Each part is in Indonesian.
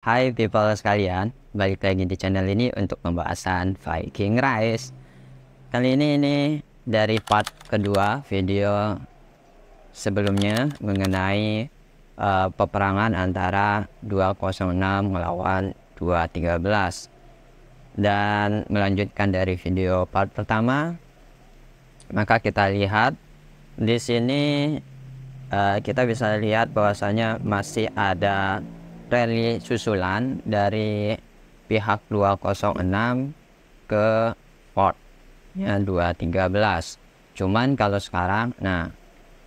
Hai people sekalian, balik lagi di channel ini untuk pembahasan Viking Rise. Kali ini dari part kedua video sebelumnya mengenai peperangan antara 206 melawan 213. Dan melanjutkan dari video part pertama, maka kita lihat di sini kita bisa lihat bahwasanya masih ada rally susulan dari pihak 206 ke fort ya 213. Cuman kalau sekarang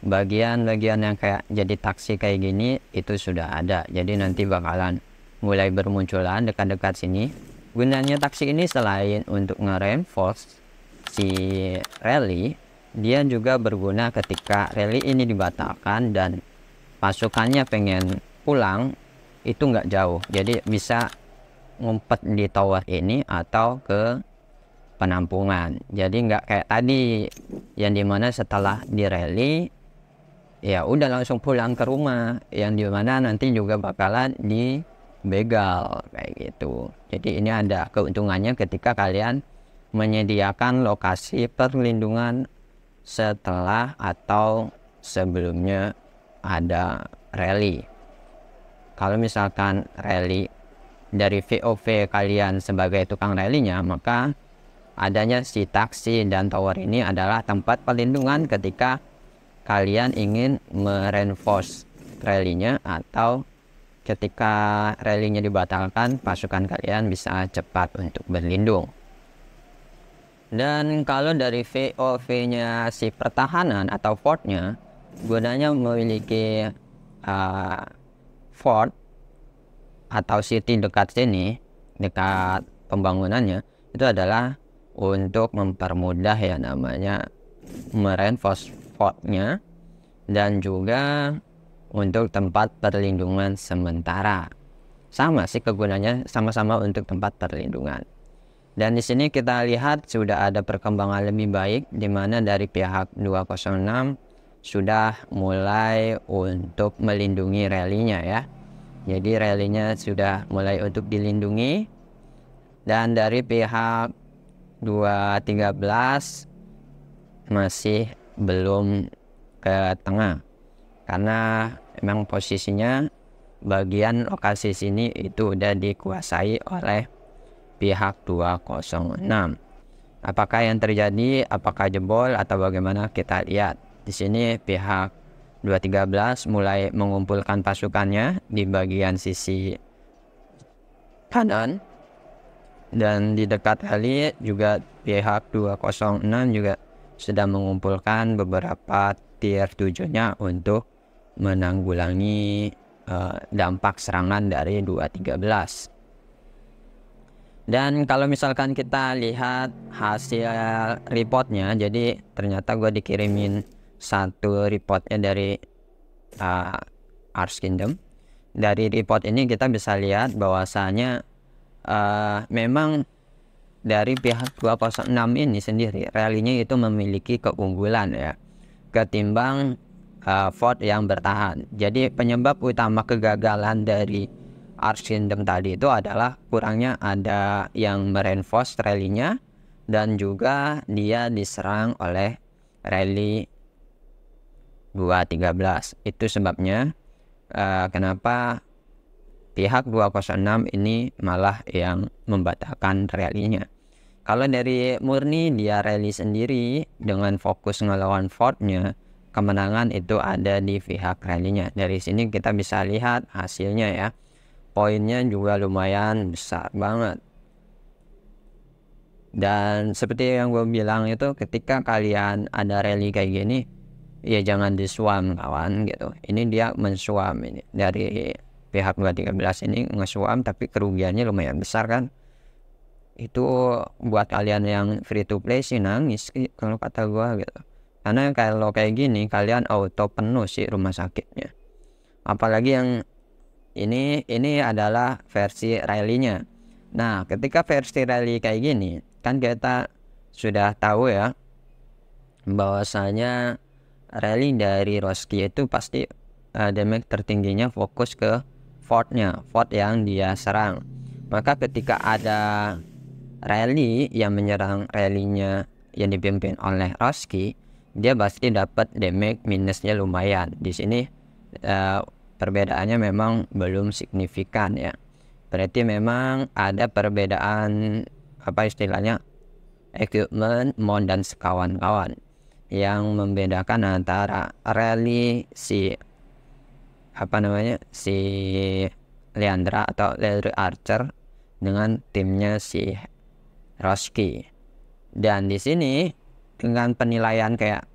bagian-bagian yang kayak jadi taksi kayak gini itu sudah ada, jadi nanti bakalan mulai bermunculan dekat-dekat sini. Gunanya taksi ini selain untuk nge-reinforce si rally, dia juga berguna ketika rally ini dibatalkan dan pasukannya pengen pulang, itu nggak jauh, jadi bisa ngumpet di tower ini atau ke penampungan. Jadi nggak kayak tadi yang dimana setelah di rally ya udah langsung pulang ke rumah, yang dimana nanti juga bakalan dibegal kayak gitu. Jadi ini ada keuntungannya ketika kalian menyediakan lokasi perlindungan setelah atau sebelumnya ada rally. Kalau misalkan rally dari VOV kalian sebagai tukang rallynya, maka adanya si taksi dan tower ini adalah tempat perlindungan ketika kalian ingin mereinforce rallynya, atau ketika rallynya dibatalkan, pasukan kalian bisa cepat untuk berlindung. Dan kalau dari VOV-nya si pertahanan atau fortnya, gunanya memiliki fort atau city dekat sini, dekat pembangunannya, itu adalah untuk mempermudah ya namanya mereinforce fortnya, dan juga untuk tempat perlindungan sementara. Sama sih kegunaannya, sama-sama untuk tempat perlindungan. Dan di sini kita lihat sudah ada perkembangan lebih baik, di mana dari pihak 206 sudah mulai untuk melindungi rallynya ya. Jadi rallynya sudah mulai untuk dilindungi. Dan dari pihak 213 masih belum ke tengah, karena memang posisinya bagian lokasi sini itu udah dikuasai oleh pihak 206. Apakah yang terjadi, apakah jebol atau bagaimana, kita lihat. Di sini pihak 213 mulai mengumpulkan pasukannya di bagian sisi kanan, dan di dekat rally juga pihak 206 juga sudah mengumpulkan beberapa tier 7-nya untuk menanggulangi dampak serangan dari 213. Dan kalau misalkan kita lihat hasil reportnya, jadi ternyata gue dikirimin satu reportnya dari Ars Kingdom. Dari report ini kita bisa lihat bahwasanya memang dari pihak 206 ini sendiri rallynya itu memiliki keunggulan ya ketimbang fort yang bertahan. Jadi penyebab utama kegagalan dari Ars Kingdom tadi itu adalah kurangnya ada yang mereinforce rallynya, dan juga dia diserang oleh rally 213. Itu sebabnya kenapa pihak 206 ini malah yang membatalkan rallynya. Kalau dari murni dia rally sendiri dengan fokus ngelawan fortnya, kemenangan itu ada di pihak rallynya. Dari sini kita bisa lihat hasilnya ya. Poinnya juga lumayan besar banget. Dan seperti yang gue bilang itu, ketika kalian ada rally kayak gini, ya jangan disuam kawan gitu. Ini dia mensuam, ini dari pihak 213 ini ngesuam, tapi kerugiannya lumayan besar kan. Itu buat kalian yang free to play sih nangis kalau kata gue gitu. Karena kalau kayak gini kalian auto penuh sih rumah sakitnya. Apalagi yang ini adalah versi rally-nya. Nah, ketika versi rally kayak gini, kan kita sudah tahu ya bahwasanya rally dari Roski itu pasti damage tertingginya fokus ke Fort yang dia serang. Maka ketika ada rally yang menyerang rallynya yang dipimpin oleh Roski, dia pasti dapat damage minusnya lumayan. Di sini perbedaannya memang belum signifikan ya. Berarti memang ada perbedaan apa istilahnya equipment, mod dan kawan-kawan yang membedakan antara rally si Liandra atau Larry Archer dengan timnya si Roski. Dan di sini dengan penilaian kayak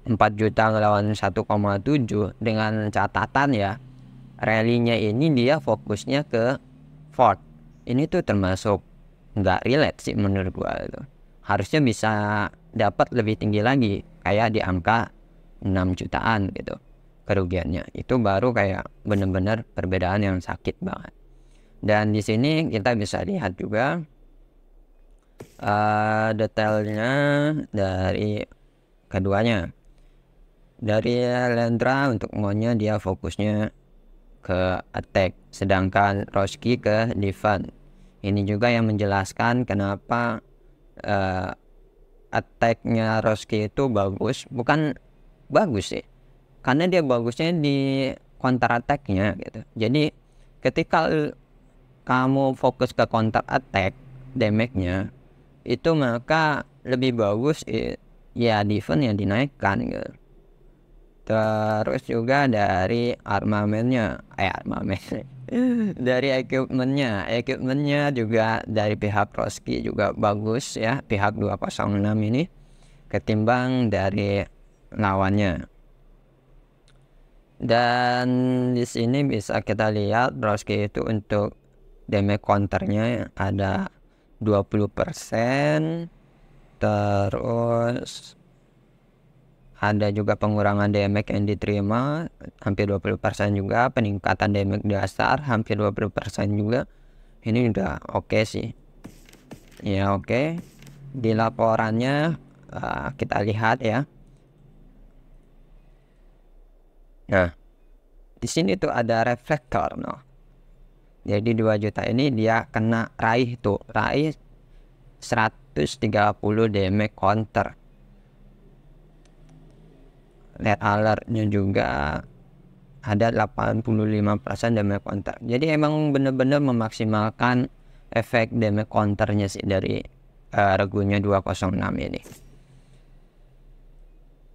4 juta ngelawan 1,7 dengan catatan ya, rally-nya ini dia fokusnya ke Ford. Ini tuh termasuk nggak relate sih menurut gua itu. Harusnya bisa dapat lebih tinggi lagi, kayak di angka 6 jutaan gitu kerugiannya. Itu baru kayak bener-bener perbedaan yang sakit banget. Dan di sini kita bisa lihat juga detailnya dari keduanya. Dari Lendra untuk modnya dia fokusnya ke attack, sedangkan Roski ke defense. Ini juga yang menjelaskan kenapa attacknya Roski itu bagus, bukan bagus sih, karena dia bagusnya di counter attacknya gitu. Jadi ketika kamu fokus ke counter attack damage-nya itu, maka lebih bagus ya defense yang dinaikkan gitu. Terus juga dari dari equipmentnya juga dari pihak Roski juga bagus ya, pihak 206 ini ketimbang dari lawannya. Dan di sini bisa kita lihat Roski itu untuk damage counternya ada 20%, terus ada juga pengurangan damage yang diterima hampir 20% juga, peningkatan damage dasar hampir 20% juga. Ini udah oke sih ya. Oke, di laporannya kita lihat ya. Nah, di sini tuh ada reflektor noh. Jadi 2 juta ini dia kena raih 130 damage counter. Red alertnya juga ada 85% damage counter. Jadi emang bener-bener memaksimalkan efek damage counternya sih dari regunya 206 ini,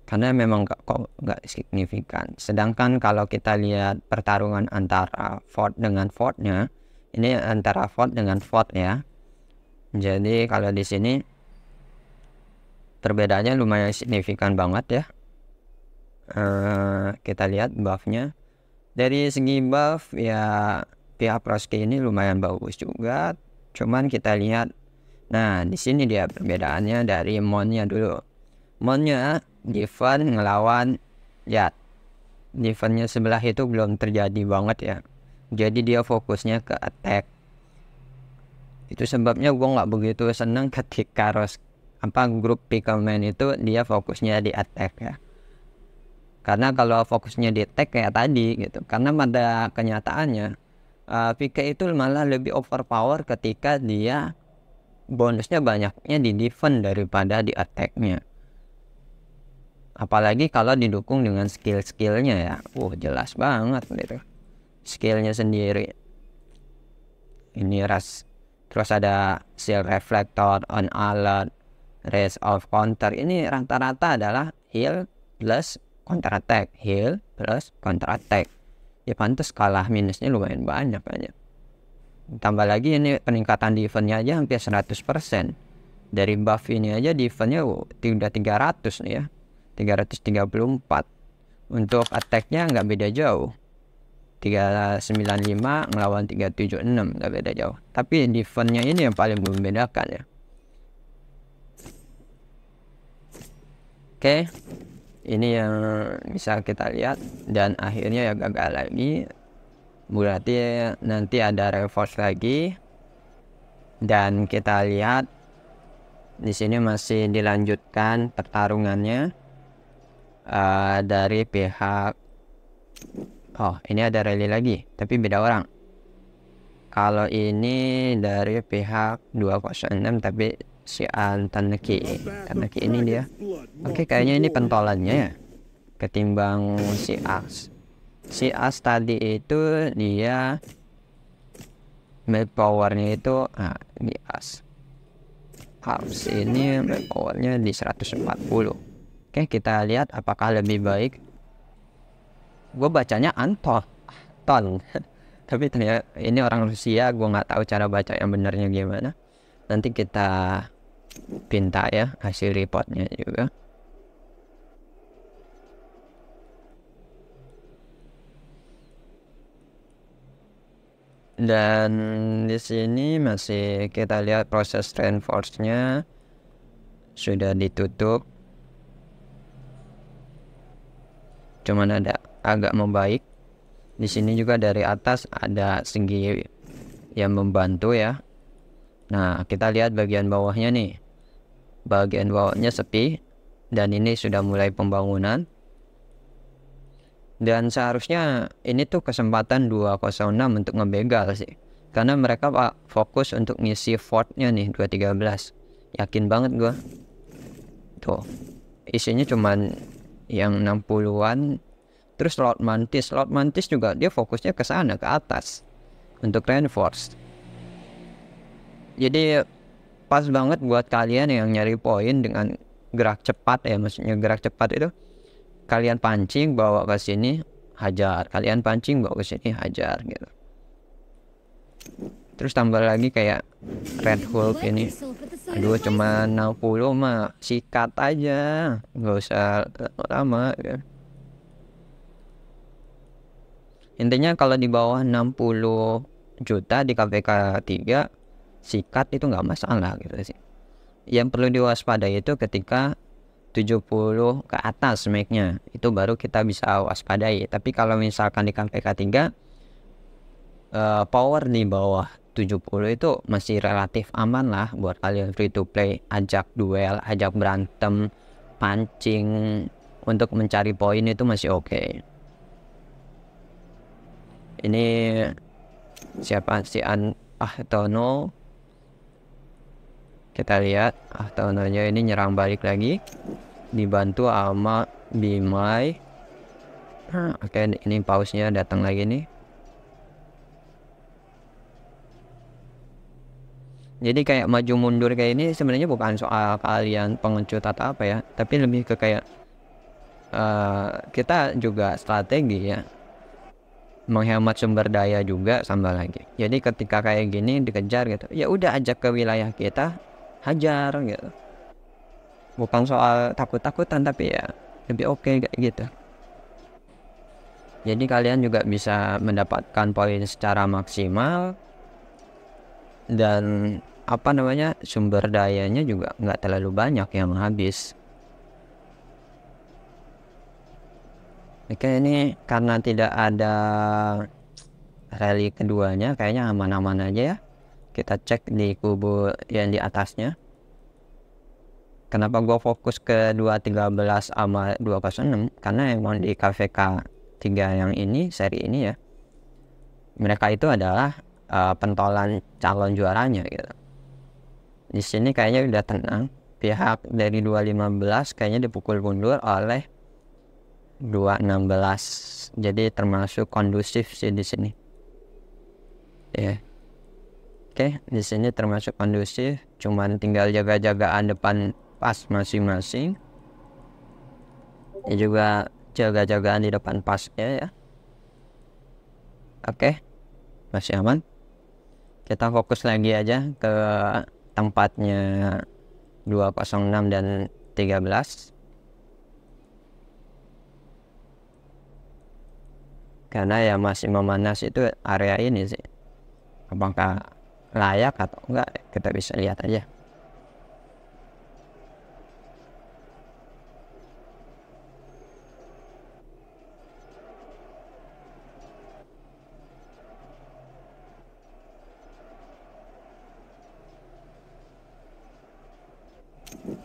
karena memang nggak signifikan. Sedangkan kalau kita lihat pertarungan antara Ford dengan Fordnya, ini antara Ford dengan Ford ya. Jadi kalau di sini perbedaannya lumayan signifikan banget ya. Kita lihat buffnya. Dari segi buff ya pihak Roski ini lumayan bagus juga. Cuman kita lihat, nah di sini dia perbedaannya dari modnya dulu. Modnya defense ngelawan ya, defense-nya sebelah itu belum terjadi banget ya. Jadi dia fokusnya ke attack. Itu sebabnya gue nggak begitu seneng ketika grup Pickleman itu dia fokusnya di attack ya. Karena kalau fokusnya di attack kayak tadi gitu, karena pada kenyataannya PK itu malah lebih overpower ketika dia bonusnya banyaknya di defense daripada di attacknya. Apalagi kalau didukung dengan skill-skillnya ya, jelas banget gitu skillnya sendiri. Ini terus ada shield reflector, on alert, race of counter. Ini rata-rata adalah heal plus counter attack, heal plus counter attack. Ya pantas kalah minusnya lumayan banyak aja. Tambah lagi ini peningkatan defense-nya aja hampir 100%. Dari buff ini aja defense-nya udah 300 nih ya. 334. Untuk attack-nya nggak beda jauh. 395 ngelawan 376 nggak beda jauh. Tapi defense-nya ini yang paling membedakan ya. Oke. Ini yang bisa kita lihat, dan akhirnya ya gagal lagi. Berarti nanti ada reverse lagi, dan kita lihat di sini masih dilanjutkan pertarungannya dari pihak Oh, ini ada rally lagi, tapi beda orang. Kalau ini dari pihak 206 tapi si Taneki ini dia. Oke, kayaknya ini pentolannya ya ketimbang si As. Si As tadi itu dia map powernya itu di As. Harus ini map powernya di 140. Oke, kita lihat apakah lebih baik. Gue bacanya Anton tapi ternyata ini orang Rusia, gue nggak tahu cara baca yang benernya gimana. Nanti kita pinta ya hasil reportnya juga. Dan di sini masih kita lihat proses reinforce-nya sudah ditutup, cuman ada agak membaik. Di sini juga dari atas ada segi yang membantu ya. Nah, kita lihat bagian bawahnya nih. Bagian bawahnya sepi dan ini sudah mulai pembangunan. Dan seharusnya ini tuh kesempatan 206 untuk ngebegal sih. Karena mereka fokus untuk ngisi fortnya nih 213. Yakin banget gua. Tuh. Isinya cuman yang 60-an. Terus Lord Mantis juga dia fokusnya ke sana, ke atas untuk reinforce. Jadi pas banget buat kalian yang nyari poin dengan gerak cepat ya, maksudnya gerak cepat itu kalian pancing bawa ke sini hajar, kalian pancing bawa ke sini hajar gitu. Terus tambah lagi kayak Red Hulk ini, aduh cuma 60 mah sikat aja, nggak usah lama ya. Intinya kalau di bawah 60 juta di KPK 3 sikat itu nggak masalah gitu sih. Yang perlu diwaspadai itu ketika 70 ke atas make-nya, itu baru kita bisa waspadai. Tapi kalau misalkan di KPK 3 power di bawah 70 itu masih relatif aman lah buat kalian free to play, ajak duel, ajak berantem, pancing untuk mencari poin itu masih oke. Ini siapa si Ahtono, kita lihat Ahtononya ini nyerang balik lagi dibantu sama Bimai. Oke, ini pausnya datang lagi nih. Jadi kayak maju mundur kayak ini sebenarnya bukan soal kalian pengecut atau apa ya, tapi lebih ke kayak kita juga strategi ya, menghemat sumber daya juga sama lagi. Jadi ketika kayak gini dikejar gitu, ya udah ajak ke wilayah kita, hajar gitu. Bukan soal takut-takutan tapi ya lebih oke kayak gitu. Jadi kalian juga bisa mendapatkan poin secara maksimal dan apa namanya sumber dayanya juga nggak terlalu banyak yang habis. Oke, ini karena tidak ada rally keduanya kayaknya aman-aman aja ya. Kita cek di kubu yang di atasnya. Kenapa gua fokus ke 213 sama 206? Karena emang di KVK 3 yang ini, seri ini ya, mereka itu adalah pentolan calon juaranya gitu. Di sini kayaknya udah tenang. Pihak dari 215 kayaknya dipukul mundur oleh 216. Jadi termasuk kondusif sih di sini. Ya. Oke, di sini termasuk kondusif, cuman tinggal jaga-jagaan depan pas masing-masing. Ya juga jaga-jagaan di depan pasnya ya. Oke, masih aman. Kita fokus lagi aja ke tempatnya 206 dan 13. Karena ya masih memanas itu area ini sih. Apakah layak atau enggak kita bisa lihat aja.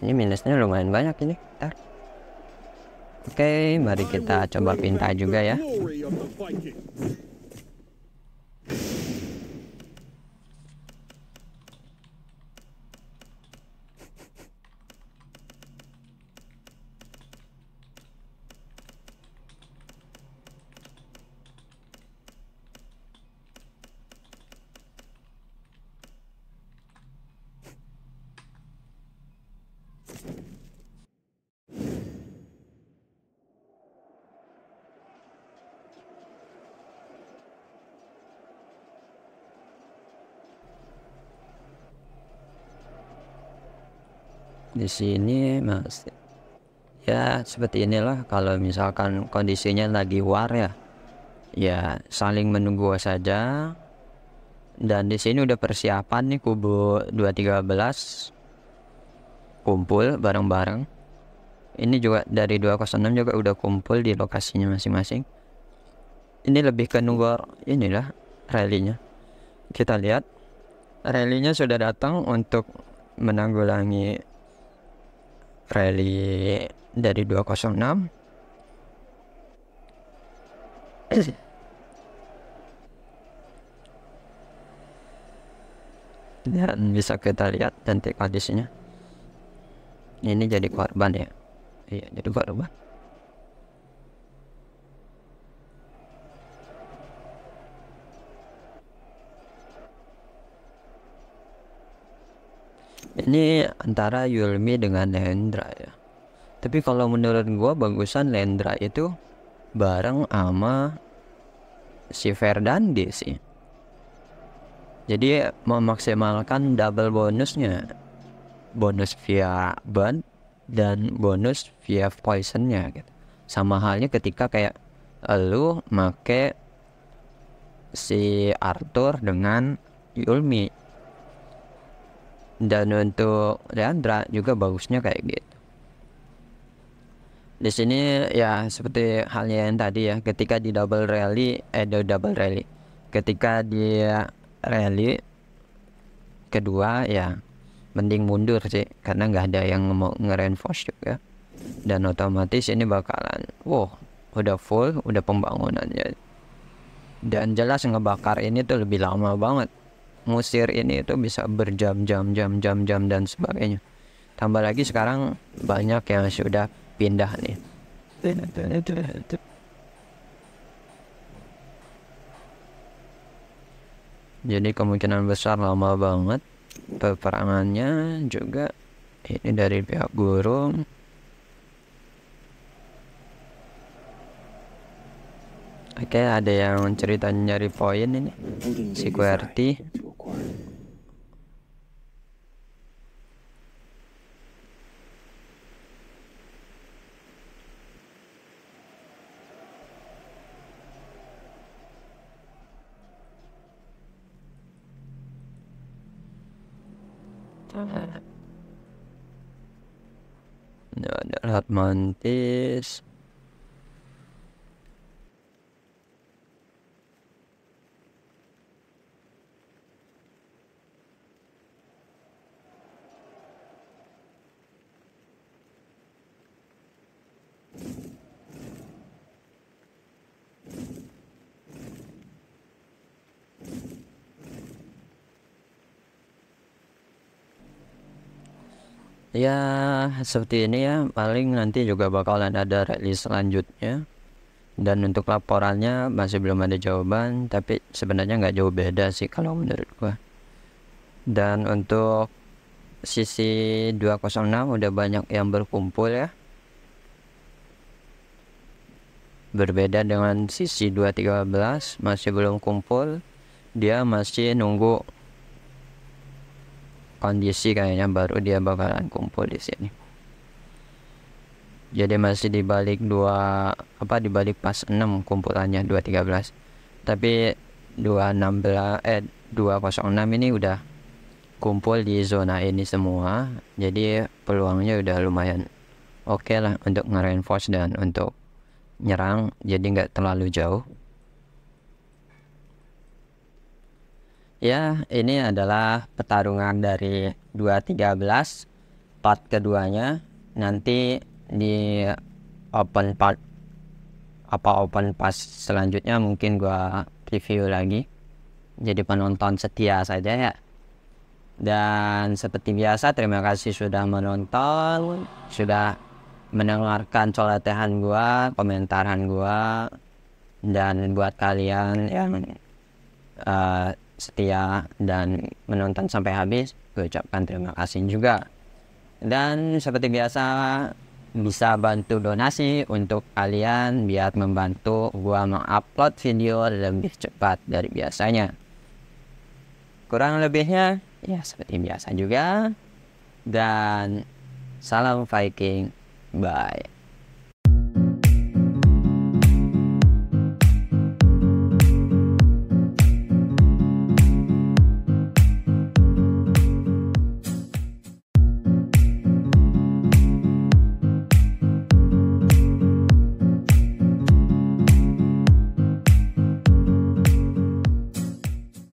Ini minusnya lumayan banyak ini. Ntar. Oke, mari kita coba pinta juga ya. Di sini masih ya seperti inilah. Kalau misalkan kondisinya lagi war ya saling menunggu saja. Dan di sini udah persiapan nih kubu 213 kumpul bareng-bareng. Ini juga dari 206 juga udah kumpul di lokasinya masing-masing. Ini lebih ke nunggu inilah rally-nya. Kita lihat rally-nya sudah datang untuk menanggulangi rally dari 206. Dan bisa kita lihat nanti kondisinya. Ini jadi korban ya. Iya, jadi korban. Ini antara Yulmi dengan Lendra ya. Tapi kalau menurut gua bagusan Lendra itu bareng sama si Ferdandi sih. Jadi memaksimalkan double bonusnya, bonus via ban dan bonus via poisonnya gitu. Sama halnya ketika kayak lu make si Arthur dengan Yulmi. Dan untuk Leandra juga bagusnya kayak gitu. Di sini ya seperti halnya yang tadi ya, ketika di double rally, ketika dia rally kedua ya mending mundur sih, karena nggak ada yang mau nge-reinforce juga. Dan otomatis ini bakalan udah full, udah pembangunannya. Dan jelas ngebakar ini tuh lebih lama banget. Musir ini itu bisa berjam-jam dan sebagainya. Tambah lagi sekarang banyak yang sudah pindah nih. Jadi kemungkinan besar lama banget peperangannya juga. Ini dari pihak guru. Oke, ada yang cerita nyari poin ini. Si QWERTY. Ada lahat mantis. Ya seperti ini ya, paling nanti juga bakalan ada rilis selanjutnya. Dan untuk laporannya masih belum ada jawaban, tapi sebenarnya nggak jauh beda sih kalau menurut gua. Dan untuk sisi 206 udah banyak yang berkumpul ya. Berbeda dengan sisi 213 masih belum kumpul. Dia masih nunggu kondisi, kayaknya baru dia bakalan kumpul di sini. Jadi masih dibalik dibalik pas 6 kumpulannya 213. Tapi 206 ini udah kumpul di zona ini semua. Jadi peluangnya udah lumayan oke lah untuk nge-reinforce dan untuk nyerang, jadi nggak terlalu jauh. Ya, ini adalah pertarungan dari 213 part keduanya. Nanti di open pass selanjutnya mungkin gua review lagi. Jadi penonton setia saja ya. Dan seperti biasa, terima kasih sudah menonton, sudah mendengarkan celotehan gua, komentaran gua. Dan buat kalian yang setia dan menonton sampai habis, gue ucapkan terima kasih juga. Dan seperti biasa, bisa bantu donasi untuk kalian biar membantu gua mengupload video lebih cepat dari biasanya. Kurang lebihnya ya seperti biasa juga. Dan salam Viking, bye.